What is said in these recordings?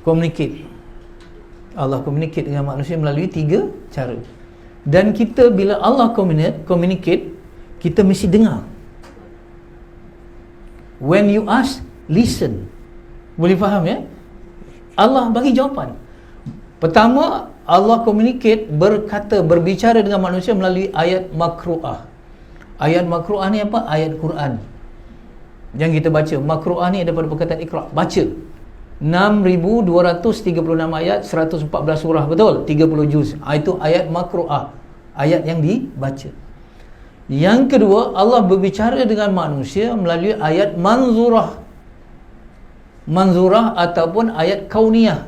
communicate. Allah communicate dengan manusia melalui 3 cara. Dan kita bila Allah communicate, kita mesti dengar. When you ask, listen. Boleh faham ya? Allah bagi jawapan. Pertama, Allah communicate, berbicara dengan manusia melalui ayat makru'ah. Ayat makru'ah ni apa? Ayat Quran yang kita baca. Makru'ah ni daripada perkataan Iqra', baca. 6,236 ayat, 114 surah, betul? 30 juz. Itu ayat makru'ah, ayat yang dibaca. Yang kedua, Allah berbicara dengan manusia melalui ayat manzurah. Manzurah ataupun ayat kauniyah.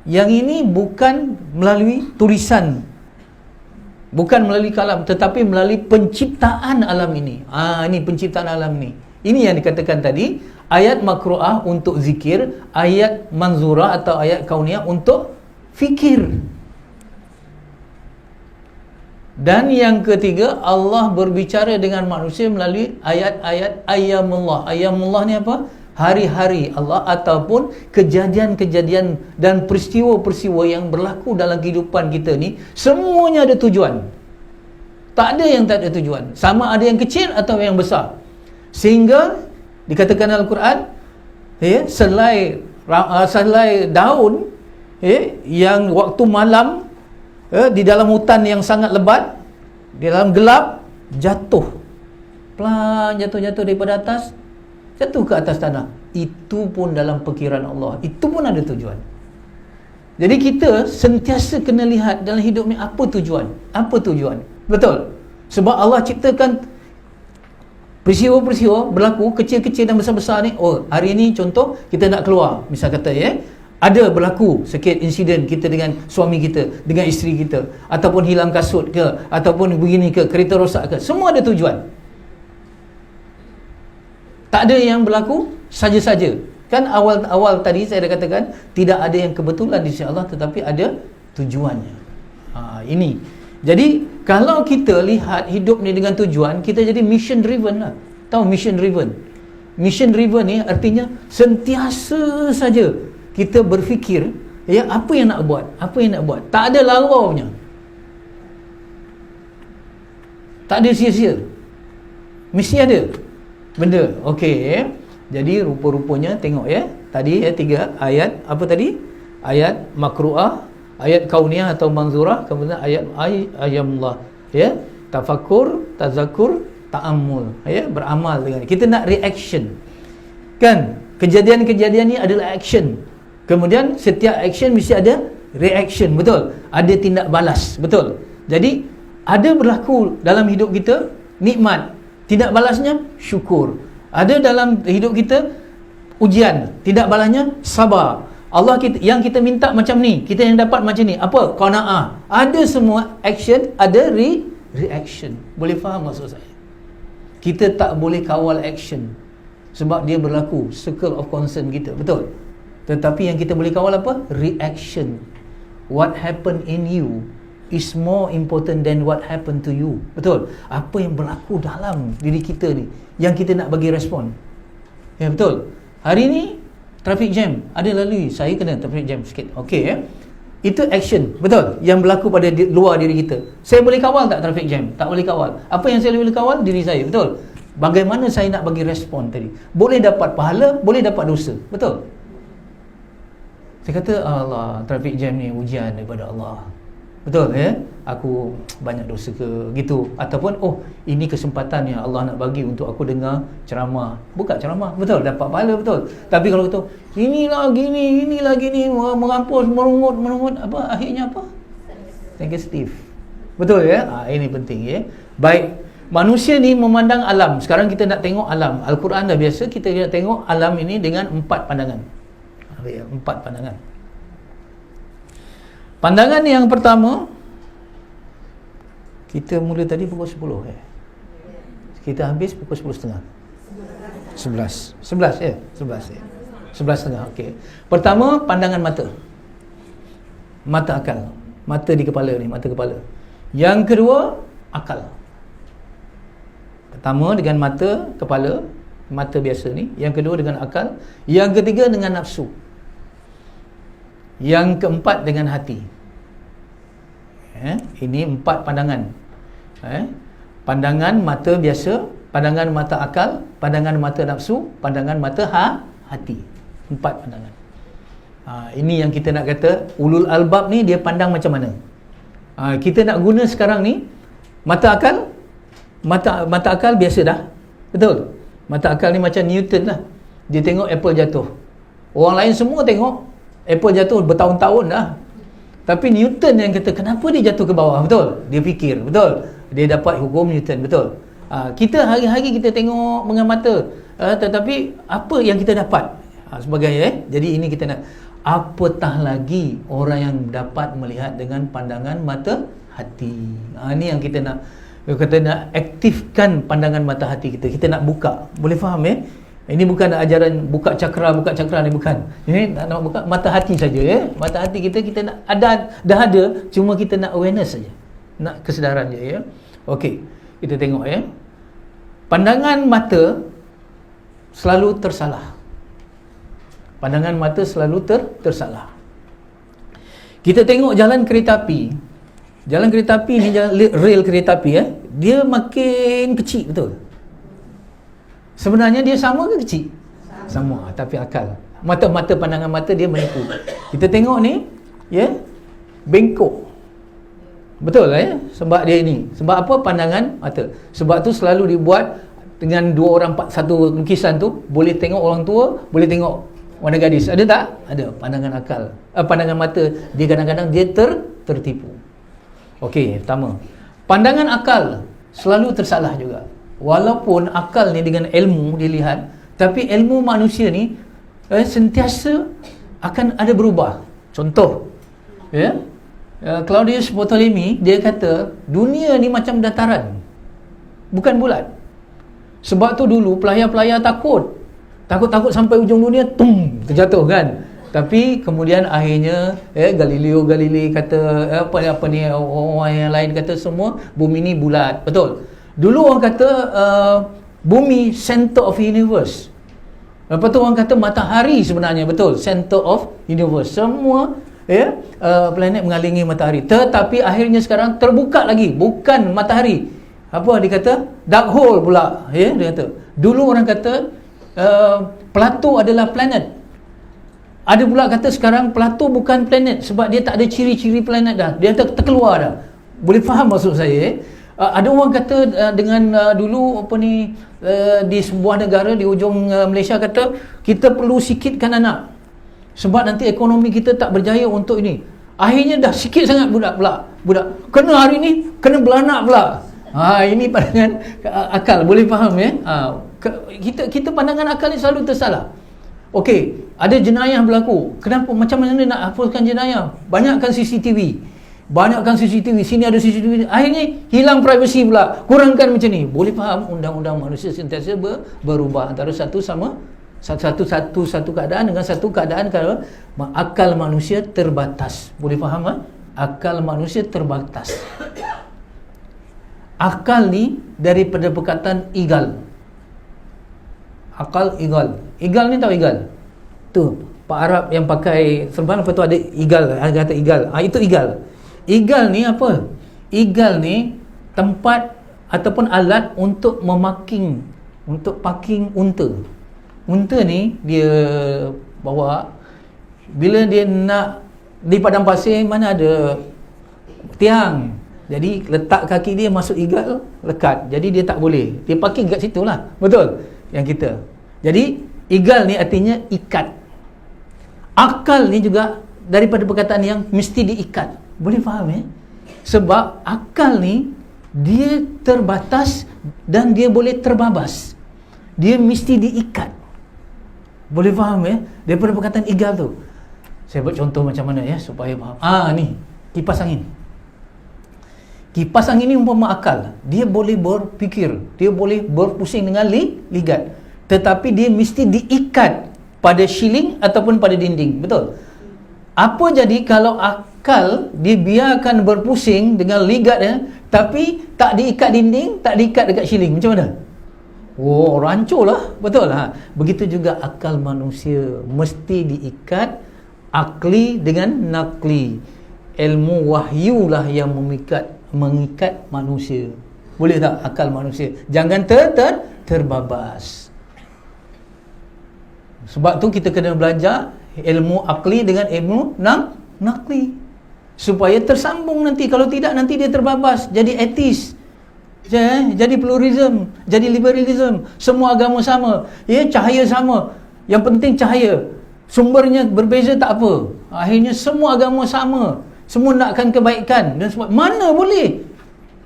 Yang ini bukan melalui tulisan, bukan melalui kalam, tetapi melalui penciptaan alam ini. Ini penciptaan alam ini. Ini yang dikatakan tadi, ayat makru'ah untuk zikir, ayat manzurah atau ayat kauniyah untuk fikir. Dan yang ketiga, Allah berbicara dengan manusia melalui ayat-ayat ayyamullah. Ayyamullah ni apa? Hari-hari Allah ataupun kejadian-kejadian dan peristiwa-peristiwa yang berlaku dalam kehidupan kita ni, semuanya ada tujuan. Tak ada yang tak ada tujuan. Sama ada yang kecil atau yang besar. Sehingga dikatakan dalam Al-Quran, selai daun yang waktu malam di dalam hutan yang sangat lebat, di dalam gelap, jatuh. Pelan jatuh daripada atas, jatuh ke atas tanah. Itu pun dalam perkiraan Allah. Itu pun ada tujuan. Jadi kita sentiasa kena lihat dalam hidup ni apa tujuan. Apa tujuan? Betul? Sebab Allah ciptakan peristiwa-peristiwa berlaku kecil-kecil dan besar-besar ni. Oh, hari ni contoh kita nak keluar, misal kata ada berlaku sikit insiden kita dengan suami kita, dengan isteri kita, ataupun hilang kasut ke, ataupun begini ke, kereta rosak ke, semua ada tujuan. Tak ada yang berlaku saja-saja. Kan awal tadi saya dah katakan, tidak ada yang kebetulan di sisi Allah, tetapi ada tujuannya. Ini. Jadi kalau kita lihat hidup ni dengan tujuan, kita jadi mission driven lah. Tahu mission driven? Mission driven ni artinya sentiasa saja kita berfikir, apa yang nak buat? Apa yang nak buat? Tak ada laraunya. Tak ada sia-sia. Mesti ada benda. Okey. Jadi rupa-rupanya tengok tadi 3 ayat. Apa tadi? Ayat makru'ah, ayat kauniyah atau manzurah, kemudian ayat ayyamullah. Tafakur, tazakur, ta'ammul. Beramal dengan. Kita nak reaction. Kan? Kejadian-kejadian ni adalah action. Kemudian setiap action mesti ada reaction, betul? Ada tindak balas, betul? Jadi ada berlaku dalam hidup kita nikmat, tindak balasnya syukur. Ada dalam hidup kita ujian, tindak balasnya sabar. Allah yang kita minta macam ni, kita yang dapat macam ni. Apa? Qanaah. Ada semua action, ada reaction. Boleh faham maksud saya? Kita tak boleh kawal action sebab dia berlaku circle of concern kita, betul? Tetapi yang kita boleh kawal apa? Reaction. What happened in you is more important than what happened to you. Betul? Apa yang berlaku dalam diri kita ni yang kita nak bagi respon. Betul? Hari ni traffic jam, ada lalui, saya kena traffic jam sikit. Okey Itu action, betul? Yang berlaku pada luar diri kita. Saya boleh kawal tak traffic jam? Tak boleh kawal. Apa yang saya boleh kawal? Diri saya, betul? Bagaimana saya nak bagi respon tadi? Boleh dapat pahala, boleh dapat dosa. Betul? Saya kata, Allah, traffic jam ni ujian daripada Allah. Betul aku banyak dosa ke gitu, ataupun ini kesempatan yang Allah nak bagi untuk aku dengar ceramah. Buka ceramah, betul, dapat pahala, betul. Tapi kalau kata inilah gini, merampus, merungut, apa akhirnya apa? Negatif. Betul ini penting Baik, manusia ni memandang alam. Sekarang kita nak tengok alam. Al-Quran dah biasa kita nak tengok alam ini dengan 4 pandangan. 4 pandangan. Pandangan yang pertama, kita mula tadi pukul 10 kita habis pukul 10.30. 11 11.30. Okey. Pertama, pandangan mata. Mata akal. Mata di kepala ni, mata kepala. Yang kedua, akal. Pertama dengan mata kepala, mata biasa ni. Yang kedua dengan akal. Yang ketiga dengan nafsu. Yang keempat dengan hati. Ini 4 pandangan. Pandangan mata biasa, pandangan mata akal, pandangan mata nafsu, pandangan mata hati. 4 pandangan. Ini yang kita nak kata ulul albab ni dia pandang macam mana. Kita nak guna sekarang ni mata akal. Mata akal biasa dah. Betul? Mata akal ni macam Newton lah. Dia tengok apple jatuh. Orang lain semua tengok apple jatuh bertahun-tahun dah. Tapi Newton yang kata kenapa dia jatuh ke bawah. Betul? Dia fikir. Betul? Dia dapat hukum Newton. Betul? Kita hari-hari kita tengok dengan mata, tetapi apa yang kita dapat sebagai jadi ini kita nak, apatah lagi orang yang dapat melihat dengan pandangan mata hati. Ini yang kita nak aktifkan pandangan mata hati kita. Kita nak buka. Boleh faham Ini bukan ajaran buka cakra ni, bukan. Ini nak buka mata hati saja Mata hati kita nak dah ada, cuma kita nak awareness saja. Nak kesedaran je Okey, kita tengok pandangan mata selalu tersalah. Pandangan mata selalu tersalah. Kita tengok jalan kereta api. Jalan kereta api ni, rel kereta api dia makin kecil, betul? Sebenarnya dia sama ke kecil? Sama, tapi akal. Mata pandangan mata dia menipu. Kita tengok ni, bengkok. Betul sebab dia ini. Sebab apa? Pandangan mata. Sebab tu selalu dibuat dengan 2 orang, satu lukisan tu boleh tengok orang tua, boleh tengok warna gadis. Ada tak? Ada. Pandangan akal. Pandangan mata dia kadang-kadang dia tertipu. Okey, pertama. Pandangan akal selalu tersalah juga. Walaupun akal ni dengan ilmu dilihat, tapi ilmu manusia ni sentiasa akan ada berubah. Contoh, Claudius Ptolemy dia kata dunia ni macam dataran, bukan bulat. Sebab tu dulu pelayar-pelayar takut sampai ujung dunia terjatuh kan. Tapi kemudian akhirnya Galileo Galilei kata apa ni, orang yang lain kata semua bumi ni bulat. Betul. Dulu orang kata bumi center of universe. Lepas tu orang kata matahari sebenarnya, betul, center of universe. Semua planet mengelilingi matahari. Tetapi akhirnya sekarang terbuka lagi, bukan matahari. Apa dia kata? Dark hole pula. Dia kata. Dulu orang kata Plato adalah planet. Ada pula kata sekarang Plato bukan planet sebab dia tak ada ciri-ciri planet dah. Dia terkeluar dah. Boleh faham maksud saya? Ada orang kata dengan dulu di sebuah negara di ujung Malaysia kata kita perlu sikitkan anak sebab nanti ekonomi kita tak berjaya untuk ini. Akhirnya dah sikit sangat budak. Kena hari ni kena beranak pula. Ini pandangan akal. Boleh faham kita pandangan akal ni selalu tersalah. Okey, ada jenayah berlaku. Kenapa? Macam mana nak hapuskan jenayah? Banyakkan CCTV. Sini ada CCTV. Akhirnya hilang privasi pula. Kurangkan macam ni. Boleh faham undang-undang manusia sentiasa berubah antara satu keadaan dengan satu keadaan kalau akal manusia terbatas. Boleh faham Akal manusia terbatas. Akal ni daripada perkataan igal. Akal igal. Igal ni tahu igal? Tu Pak Arab yang pakai serban, lepas tu ada igal, ada kata igal. Itu igal. Igal ni apa? Igal ni tempat ataupun alat untuk parking unta. Unta ni dia bawa, bila dia nak di padang pasir mana ada tiang, jadi letak kaki dia masuk igal, lekat. Jadi dia tak boleh. Dia parking kat situ lah. Betul? Yang kita. Jadi igal ni artinya ikat. Akal ni juga daripada perkataan yang mesti diikat. Boleh faham Sebab akal ni dia terbatas dan dia boleh terbabas. Dia mesti diikat. Boleh faham daripada perkataan igal tu. Saya buat contoh macam mana supaya faham. Ni kipas angin. Kipas angin ni umpama akal. Dia boleh berfikir, dia boleh berpusing dengan ligat. Tetapi dia mesti diikat pada shilling ataupun pada dinding. Betul? Apa jadi kalau akal dia biarkan berpusing dengan ligat tapi tak diikat dinding, tak diikat dekat shilling? Macam mana? Rancur lah. Betul lah. Begitu juga akal manusia mesti diikat Akli dengan nakli. Ilmu wahyulah yang mengikat manusia. Boleh tak akal manusia? Jangan terbabas. Sebab tu kita kena belajar ilmu akli dengan ilmu nakli, supaya tersambung. Nanti kalau tidak, nanti dia terbabas, jadi etis, jadi pluralism, jadi liberalism. Semua agama sama, cahaya sama, yang penting cahaya, sumbernya berbeza tak apa, akhirnya semua agama sama, semua nakkan kebaikan. Dan sebab mana boleh?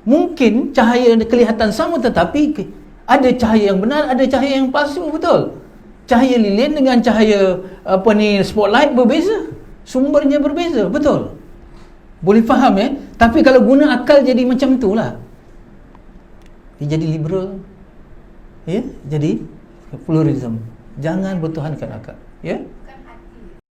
Mungkin cahaya kelihatan sama, tetapi ada cahaya yang benar, ada cahaya yang palsu. Betul? Cahaya lilin dengan cahaya spotlight berbeza, sumbernya berbeza. Betul? Boleh faham Tapi kalau guna akal jadi macam tu lah, dia jadi liberal, jadi pluralism. Jangan bertuhankan akal,